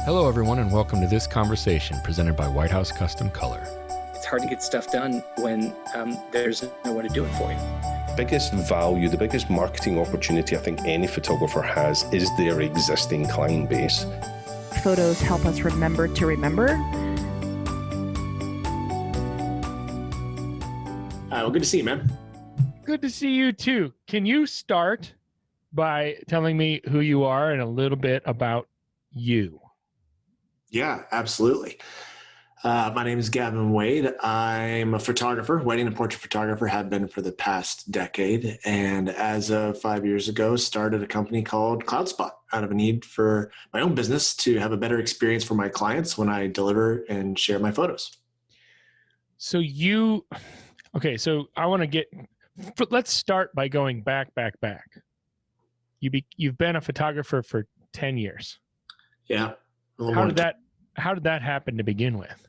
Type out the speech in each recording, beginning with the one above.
Hello, everyone, and welcome to this conversation presented by White House Custom Color. It's hard to get stuff done when there's no one to do it for you. Biggest value, the biggest marketing opportunity I think any photographer has is their existing client base. Photos help us remember to remember. Well, good to see you, man. Good to see you too. Can you start by telling me who you are and a little bit about you? Yeah, absolutely. My name is Gavin Wade. I'm a photographer, wedding and portrait photographer, have been for the past decade. And as of 5 years ago, started a company called CloudSpot out of a need for my own business to have a better experience for my clients when I deliver and share my photos. So I want to let's start by going back. You've been a photographer for 10 years. Yeah. How did that happen to begin with?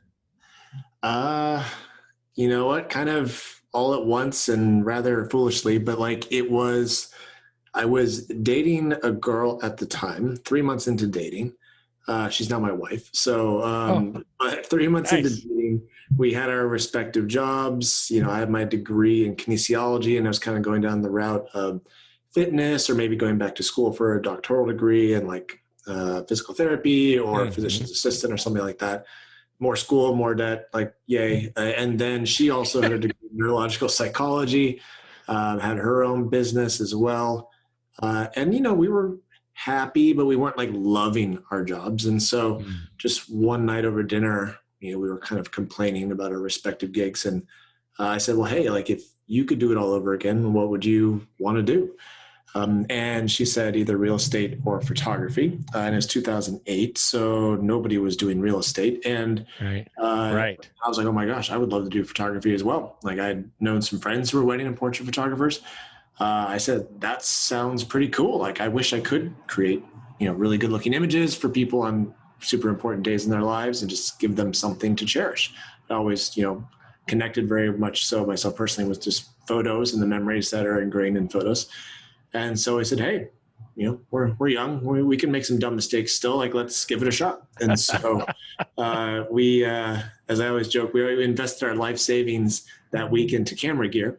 You know what? Kind of all at once and rather foolishly, but I was dating a girl at the time, 3 months into dating. She's not my wife. So, but 3 months into dating, we had our respective jobs. You know, I had my degree in kinesiology and I was kind of going down the route of fitness or maybe going back to school for a doctoral degree and physical therapy or physician's assistant or something like that. More school, more debt, yay. And then she also had a degree in neurological psychology, had her own business as well. And, we were happy, but we weren't loving our jobs. And so just one night over dinner, we were kind of complaining about our respective gigs. And I said, well, hey, if you could do it all over again, what would you want to do? And she said either real estate or photography. And it was 2008, so nobody was doing real estate. And Right. I was like, oh my gosh, I would love to do photography as well. I'd known some friends who were wedding and portrait photographers. I said, that sounds pretty cool. I wish I could create, really good looking images for people on super important days in their lives and just give them something to cherish. I always, connected very much so myself personally with just photos and the memories that are ingrained in photos. And so I said, hey, we're young. We can make some dumb mistakes still. Let's give it a shot. And so we, as I always joke, we invested our life savings that week into camera gear,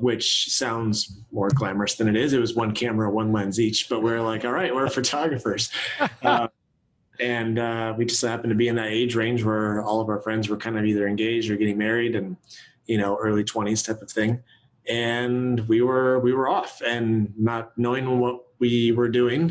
which sounds more glamorous than it is. It was one camera, one lens each. But we're all right, we're photographers. And we just happened to be in that age range where all of our friends were kind of either engaged or getting married and, early 20s type of thing. And we were off and not knowing what we were doing,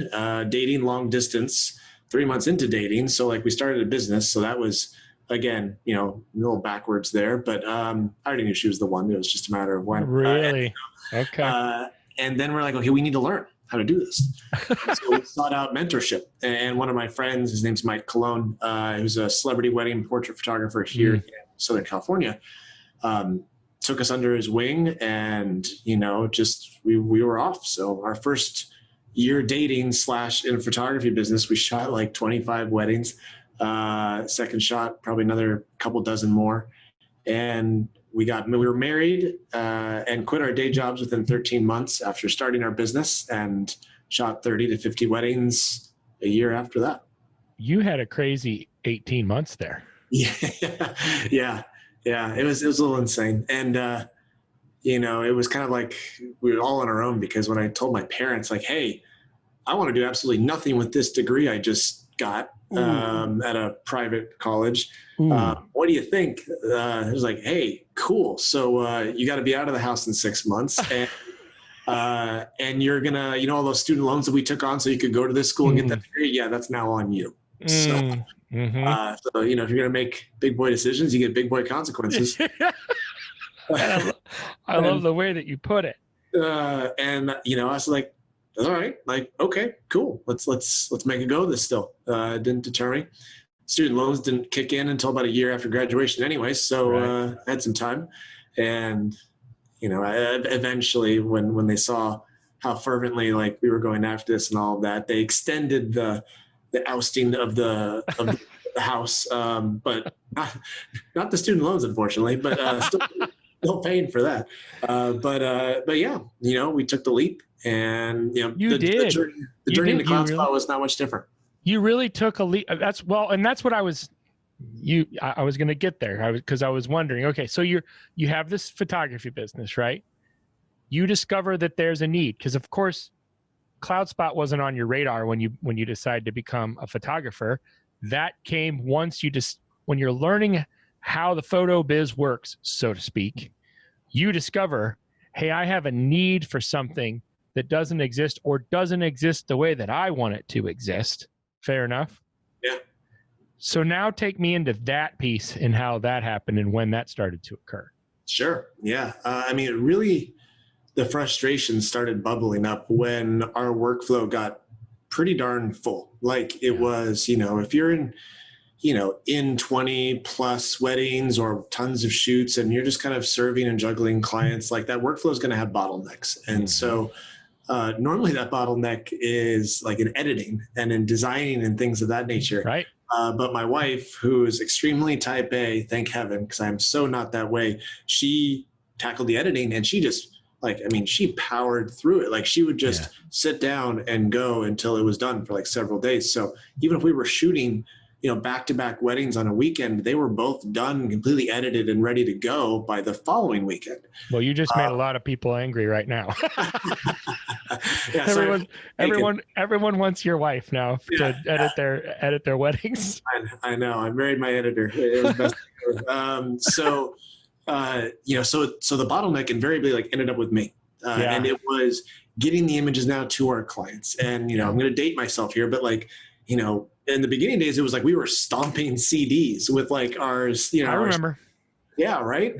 dating long distance, 3 months into dating. So we started a business. So that was, again, a little backwards there, but I already knew she was the one. It was just a matter of when. Really? Okay. And then we're okay, we need to learn how to do this. So we sought out mentorship. And one of my friends, his name's Mike Cologne, who's a celebrity wedding portrait photographer here in Southern California, took us under his wing and, we were off. So our first year dating / in a photography business, we shot 25 weddings. Second shot, probably another couple dozen more. And we were married and quit our day jobs within 13 months after starting our business and shot 30 to 50 weddings a year after that. You had a crazy 18 months there. Yeah, it was a little insane. And, it was kind of we were all on our own because when I told my parents, hey, I want to do absolutely nothing with this degree I just got at a private college. What do you think? It was hey, cool. So you got to be out of the house in 6 months. And you're going to, all those student loans that we took on so you could go to this school and get that degree. Yeah, that's now on you. So, if you're going to make big boy decisions, you get big boy consequences. I love the way that you put it. And I was all right, okay, cool. Let's make a go of this still. Didn't deter me. Student loans didn't kick in until about a year after graduation anyway. So I had some time. And, eventually when they saw how fervently we were going after this and all of that, they extended the ousting of the house, but not the student loans, unfortunately, but still paying for that. But yeah, we took the leap and, the journey to CloudSpot was not much different. You really took a leap. That's what I was going to get there. Because I was wondering, okay, so you have this photography business, right? You discover that there's a need, because of course CloudSpot wasn't on your radar when you decide to become a photographer. That came once when you're learning how the photo biz works, so to speak. You discover, hey, I have a need for something that doesn't exist, or doesn't exist the way that I want it to exist. Fair enough? Yeah. So now take me into that piece and how that happened and when that started to occur. Sure. Yeah. I mean, really, the frustration started bubbling up when our workflow got pretty darn full. Like it was, if you're in 20 plus weddings or tons of shoots and you're just kind of serving and juggling clients, like that workflow is going to have bottlenecks. And so normally that bottleneck is like in editing and in designing and things of that nature. Right. But my wife, who is extremely type A, thank heaven, because I'm so not that way, she tackled the editing and she just she powered through it. Like she would just sit down and go until it was done for like several days. So even if we were shooting, back-to-back weddings on a weekend, they were both done, completely edited and ready to go by the following weekend. Well, you just made a lot of people angry right now. Yeah, everyone wants your wife now to edit their weddings. I know. I married my editor. It was best so the bottleneck invariably ended up with me. And it was getting the images now to our clients. And, I'm going to date myself here, but in the beginning days, it was like we were stomping CDs with ours, I remember. Yeah. Right.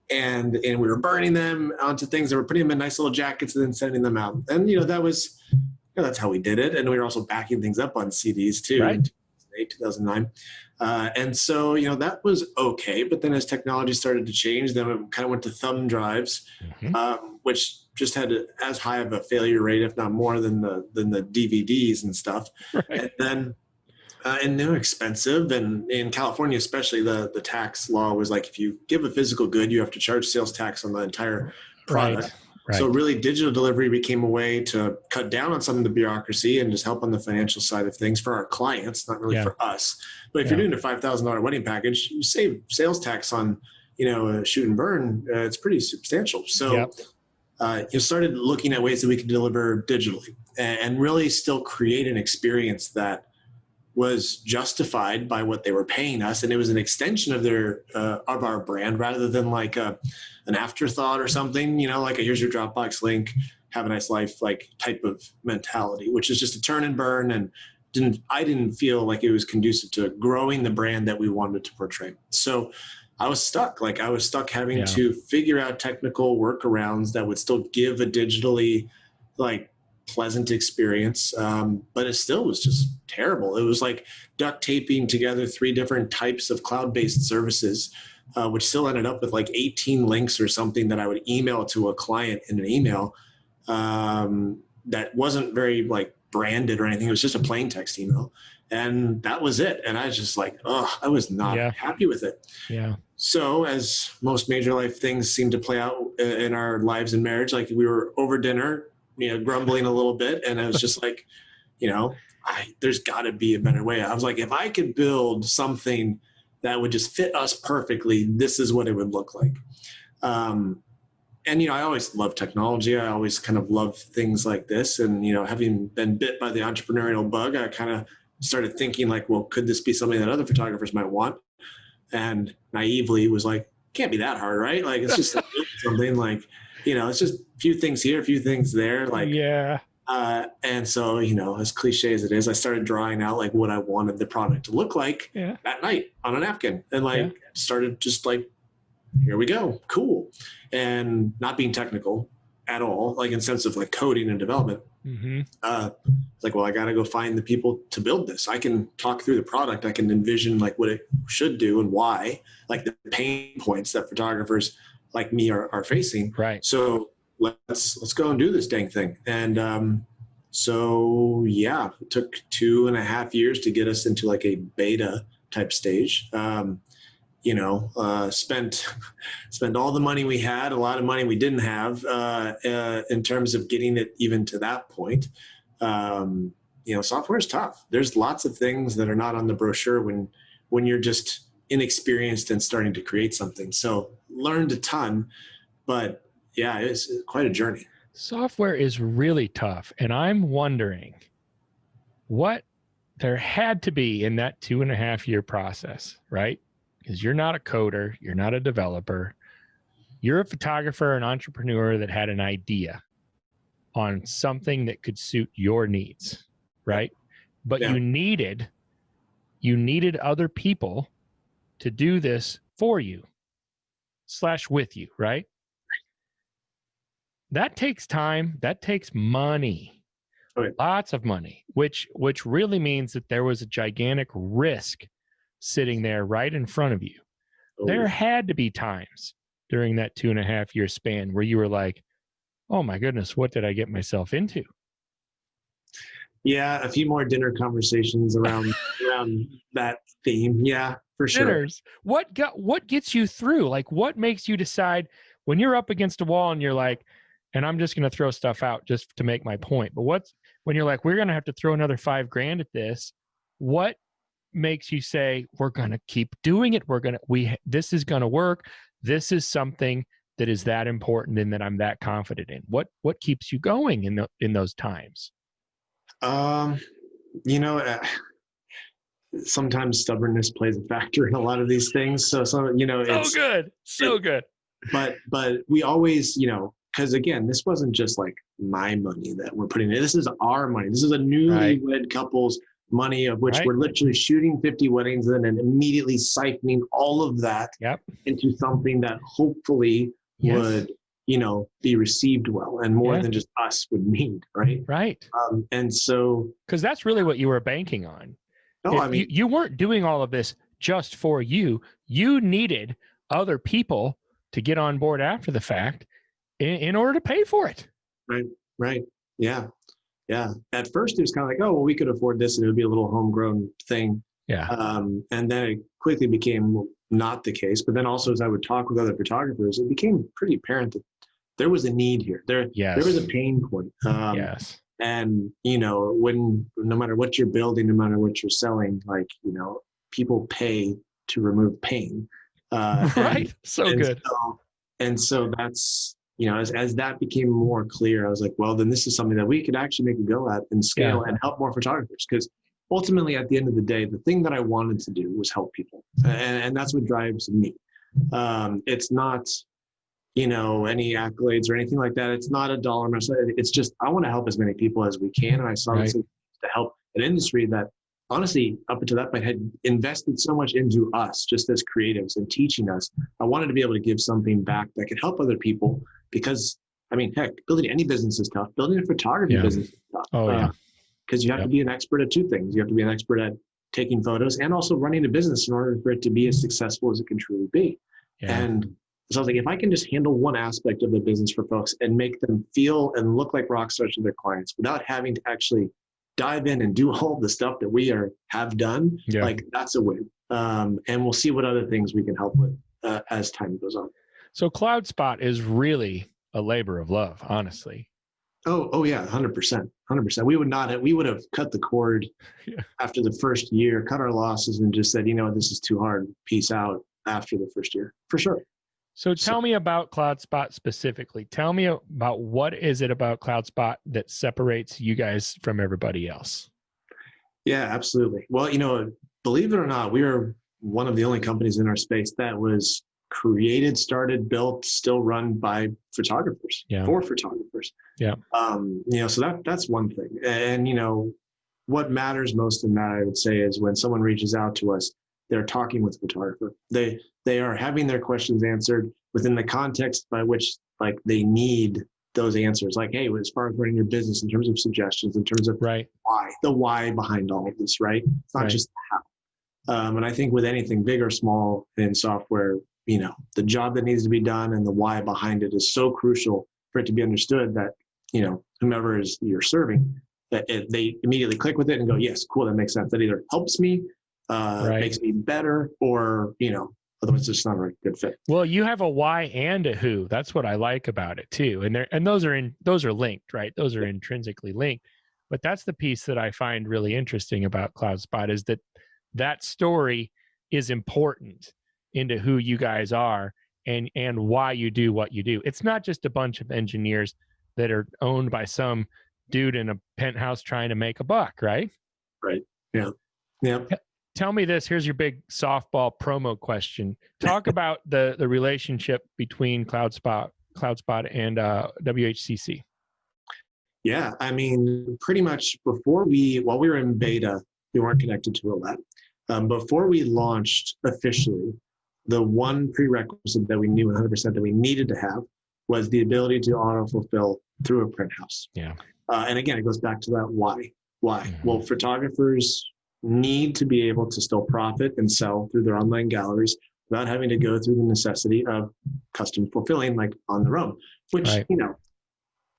And we were burning them onto things that were putting them in nice little jackets and then sending them out. And, that was, that's how we did it. And we were also backing things up on CDs too. Right. In 2008, 2009. And so, that was okay. But then as technology started to change, then it kind of went to thumb drives, which just had as high of a failure rate, if not more than the DVDs and stuff. Right. And then, and they're expensive. And in California, especially the tax law was like, if you give a physical good, you have to charge sales tax on the entire product. Right. So really digital delivery became a way to cut down on some of the bureaucracy and just help on the financial side of things for our clients, not really for us. But if you're doing a $5,000 wedding package, you save sales tax on, a shoot and burn. It's pretty substantial. So you started looking at ways that we could deliver digitally and really still create an experience that was justified by what they were paying us, and it was an extension of of our brand rather than an afterthought or something. Like a here's your Dropbox link, have a nice life type of mentality, which is just a turn and burn, and I didn't feel like it was conducive to growing the brand that we wanted to portray. So I was stuck. I was stuck having to figure out technical workarounds that would still give a digitally pleasant experience. But it still was just terrible. It was like duct taping together 3 different types of cloud-based services, which still ended up with 18 links or something that I would email to a client in an email that wasn't very branded or anything. It was just a plain text email. And that was it. And I was just I was not happy with it. Yeah. So as most major life things seem to play out in our lives and marriage, we were over dinner, grumbling a little bit. And I was just there's got to be a better way. I was like, if I could build something that would just fit us perfectly, this is what it would look like. And, I always loved technology. I always kind of loved things like this. And, having been bit by the entrepreneurial bug, I kind of started thinking well, could this be something that other photographers might want? And naively was can't be that hard, right? It's just something it's just a few things here, a few things there. And so, as cliche as it is, I started drawing out what I wanted the product to look like at night on a napkin, and started just here we go, cool, and not being technical at all, in sense of coding and development. Well, I got to go find the people to build this. I can talk through the product. I can envision what it should do and why, the pain points that photographers like me are facing. Right. So let's go and do this dang thing. And it took 2.5 years to get us into a beta type stage. Spent all the money we had, a lot of money we didn't have in terms of getting it even to that point. software is tough. There's lots of things that are not on the brochure when you're just inexperienced and starting to create something. So learned a ton, but yeah, it's quite a journey. Software is really tough. And I'm wondering what there had to be in that 2.5-year process, right? Because you're not a coder, you're not a developer, you're a photographer, an entrepreneur that had an idea on something that could suit your needs, right? But Yeah. you needed other people to do this for you / with you, right? That takes time. That takes money, Right. Lots of money, which really means that there was a gigantic risk sitting there right in front of you. There had to be times during that 2.5-year span where you were like, oh my goodness, what did I get myself into? Yeah, a few more dinner conversations around that theme. Yeah, for sure. Dinners. What gets you through? Like, what makes you decide when you're up against a wall and you're like, and I'm just going to throw stuff out just to make my point. But when you're like, we're going to have to throw another $5,000 at this, what makes you say, we're going to keep doing it? This is going to work. This is something that is that important and that I'm that confident in. What keeps you going in those times? Sometimes stubbornness plays a factor in a lot of these things. So it's so good. But we always, because again, this wasn't just like my money that we're putting in. This is our money. This is a newlywed couple's money, of which we're literally shooting 50 weddings in and immediately siphoning all of that into something that hopefully would, be received well and more than just us would need. Right. Right. And so, because that's really what you were banking on. No, you weren't doing all of this just for you. You needed other people to get on board after the fact in order to pay for it. Right. Yeah. At first it was kind of like, oh, well, we could afford this and it would be a little homegrown thing. Yeah. And then it quickly became not the case. But then also as I would talk with other photographers, it became pretty apparent that there was a need here. There was a pain point. Yes. And, when no matter what you're building, no matter what you're selling, like, people pay to remove pain. Right. So good. So that's, as that became more clear, I was like, well, then this is something that we could actually make a go at and scale and help more photographers. Because ultimately, at the end of the day, the thing that I wanted to do was help people. And that's what drives me. It's not, any accolades or anything like that. It's not a dollar amount. It's just, I want to help as many people as we can. And I saw this to help an industry that honestly, up until that point, had invested so much into us just as creatives and teaching us. I wanted to be able to give something back that could help other people because, heck, building any business is tough. Building a photography business is tough. Oh, yeah. Because you have to be an expert at two things. You have to be an expert at taking photos and also running a business in order for it to be as successful as it can truly be. Yeah. And so I was like, if I can just handle one aspect of the business for folks and make them feel and look like rock stars to their clients without having to actually dive in and do all the stuff that we have done, like that's a win. And we'll see what other things we can help with as time goes on. So CloudSpot is really a labor of love, honestly. Oh yeah, 100%. We would have cut the cord after the first year, cut our losses and just said, this is too hard. Peace out after the first year, for sure. So tell me about CloudSpot specifically. Tell me about what is it about CloudSpot that separates you guys from everybody else? Yeah, absolutely. Well, believe it or not, we are one of the only companies in our space that was created, started, built, still run by photographers, for photographers. Yeah. So that's one thing. And, what matters most in that, I would say, is when someone reaches out to us, they're talking with a photographer. They are having their questions answered within the context by which they need those answers. Like, hey, as far as running your business, in terms of suggestions, in terms of the why behind all of this, right? It's not just the how. And I think with anything big or small in software, the job that needs to be done and the why behind it is so crucial for it to be understood that, whomever is you're serving, that they immediately click with it and go, yes, cool, that makes sense. That either helps me, makes me better, or, otherwise it's not a good fit. Well, you have a why and a who. That's what I like about it too. And those are linked, right? Those are intrinsically linked. But that's the piece that I find really interesting about CloudSpot, is that story is important into who you guys are and why you do what you do. It's not just a bunch of engineers that are owned by some dude in a penthouse trying to make a buck, right? Right. Yeah. Yeah. Tell me this. Here's your big softball promo question. Talk about the relationship between CloudSpot and WHCC. Yeah. I mean, pretty much while we were in beta, we weren't connected to a lab. Before we launched officially, the one prerequisite that we knew 100% that we needed to have was the ability to auto-fulfill through a print house. Yeah. And again, it goes back to that why. Why? Well, photographers need to be able to still profit and sell through their online galleries without having to go through the necessity of custom fulfilling like on their own, which, right.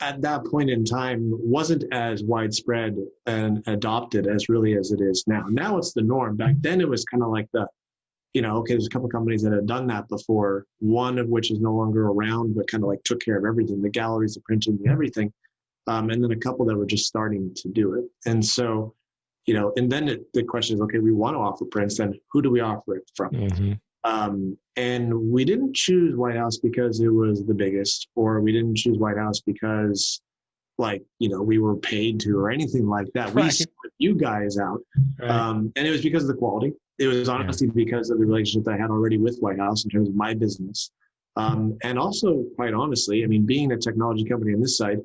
At that point in time wasn't as widespread and adopted as it is now. Now it's the norm. Back then it was kind of like okay, there's a couple of companies that had done that before, one of which is no longer around, but kind of like took care of everything, the galleries, the printing, the everything. And then a couple that were just starting to do it. And so, and then the question is, okay, we want to offer prints, then who do we offer it from? Mm-hmm. And we didn't choose White House because it was the biggest, or we didn't choose White House because we were paid to or anything like that. Right. We split you guys out. Right. And it was because of the quality. It was honestly because of the relationship that I had already with White House in terms of my business. And also, quite honestly, I mean, being a technology company on this side,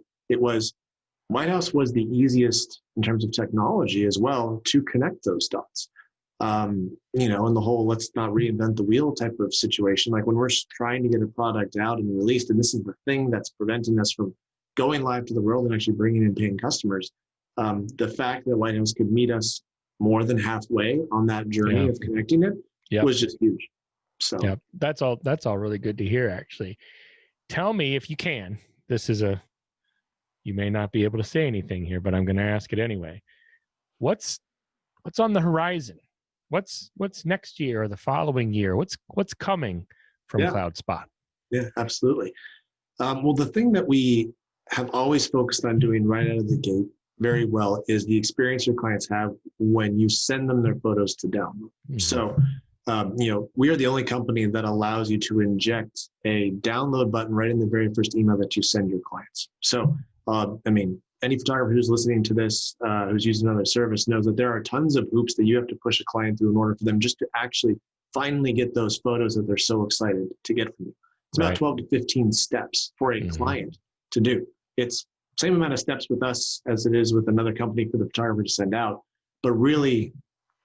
White House was the easiest in terms of technology as well to connect those dots. And the whole let's not reinvent the wheel type of situation. Like when we're trying to get a product out and released, and this is the thing that's preventing us from going live to the world and actually bringing in paying customers. The fact that White House could meet us more than halfway on that journey of connecting it was just huge. So that's all really good to hear, actually. Tell me if you can, you may not be able to say anything here, but I'm going to ask it anyway. What's on the horizon? What's next year or the following year? What's coming from CloudSpot? Yeah, absolutely. Well, the thing that we have always focused on doing right out of the gate very well is the experience your clients have when you send them their photos to download. Mm-hmm. So, we are the only company that allows you to inject a download button right in the very first email that you send your clients. So, any photographer who's listening to this, who's using another service knows that there are tons of hoops that you have to push a client through in order for them just to actually finally get those photos that they're so excited to get from you. It's about 12 to 15 steps for a client to do. It's same amount of steps with us as it is with another company for the photographer to send out, but really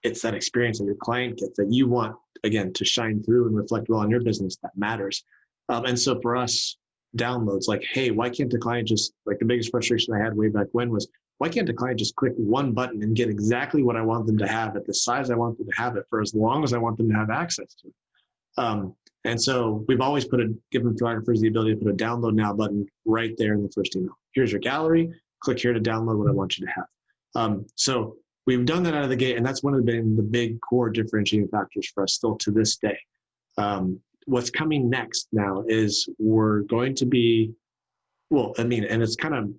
it's that experience that your client gets that you want, again, to shine through and reflect well on your business that matters. And so for us, downloads, like, hey, why can't the client just, like the biggest frustration I had way back when was, why can't the client just click one button and get exactly what I want them to have at the size I want them to have it for as long as I want them to have access to it? And so we've always given photographers the ability to put a download now button right there in the first email. Here's your gallery, click here to download what I want you to have. So we've done that out of the gate, and that's one of the big core differentiating factors for us still to this day. What's coming next now is we're going to be, and it's kind of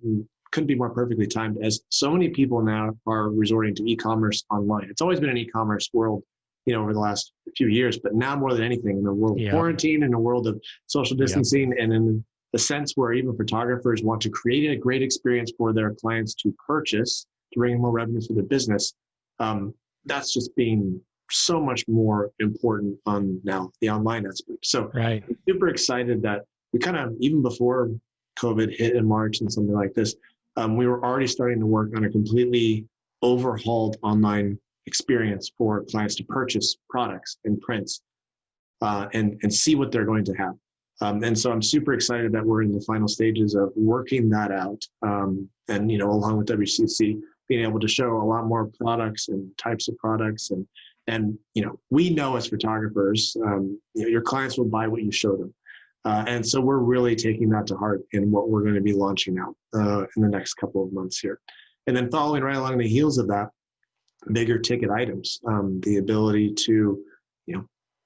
couldn't be more perfectly timed, as so many people now are resorting to e-commerce online. It's always been an e-commerce world, over the last few years, but now more than anything in the world of quarantine, in a world of social distancing, and in the sense where even photographers want to create a great experience for their clients to purchase, to bring in more revenue for their business. That's just being so much more important on now the online aspect. So I'm super excited that we kind of, even before COVID hit in March and something like this, we were already starting to work on a completely overhauled online experience for clients to purchase products and prints and see what they're going to have. And so I'm super excited that we're in the final stages of working that out. And, along with WHCC, being able to show a lot more products and types of products. And we know as photographers, your clients will buy what you show them. And so we're really taking that to heart in what we're going to be launching out in the next couple of months here. And then following right along the heels of that, bigger ticket items, the ability to,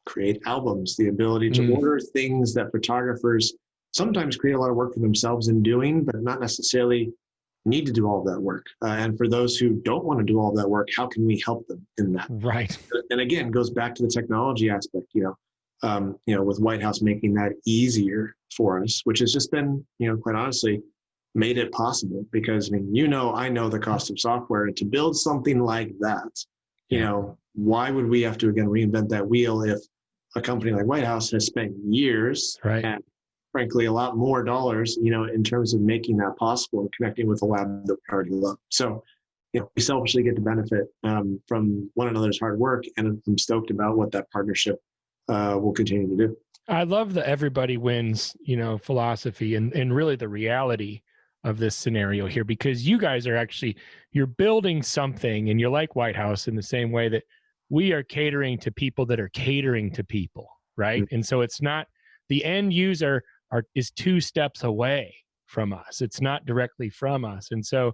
create albums, the ability to order things that photographers sometimes create a lot of work for themselves in doing, but not necessarily need to do all of that work. And for those who don't want to do all of that work, how can we help them in that? Right. And again, goes back to the technology aspect, with White House making that easier for us, which has just been, quite honestly, made it possible because I know the cost of software, and to build something like that, why would we have to again reinvent that wheel if a company like White House has spent years and frankly a lot more dollars, in terms of making that possible and connecting with a lab that we already love. So, we selfishly get to benefit from one another's hard work, and I'm stoked about what that partnership will continue to do. I love the everybody wins, philosophy and really the reality of this scenario here, because you guys are you're building something, and you're like White House in the same way that we are catering to people that are catering to people, right? Mm-hmm. And so it's not the end user is 2 steps away from us. It's not directly from us. And so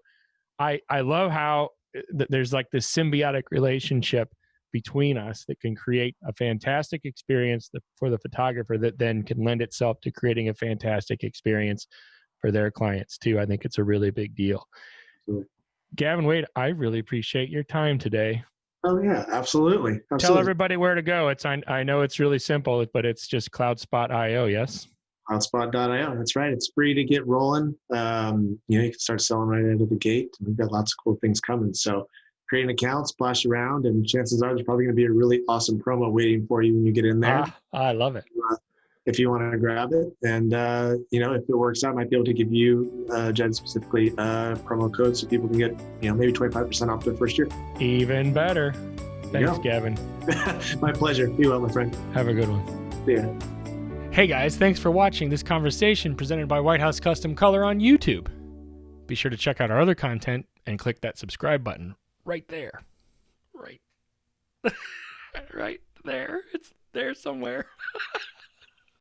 I love how there's like this symbiotic relationship between us that can create a fantastic experience for the photographer that then can lend itself to creating a fantastic experience for their clients too. I think it's a really big deal. Absolutely. Gavin Wade, I really appreciate your time today. Oh yeah, absolutely. Tell everybody where to go. I know it's really simple, but it's just CloudSpot.io, yes? CloudSpot.io. That's right. It's free to get rolling. You can start selling right out of the gate. We've got lots of cool things coming. So create an account, splash around, and chances are there's probably going to be a really awesome promo waiting for you when you get in there. I love it. If you want to grab it. And, if it works out, I might be able to give you, Jed specifically, a promo code so people can get, maybe 25% off their first year. Even better. Thanks, Gavin. My pleasure. Be well, my friend. Have a good one. See ya. Hey guys, thanks for watching this conversation presented by White House Custom Color on YouTube. Be sure to check out our other content and click that subscribe button right there. Right. Right there. It's there somewhere.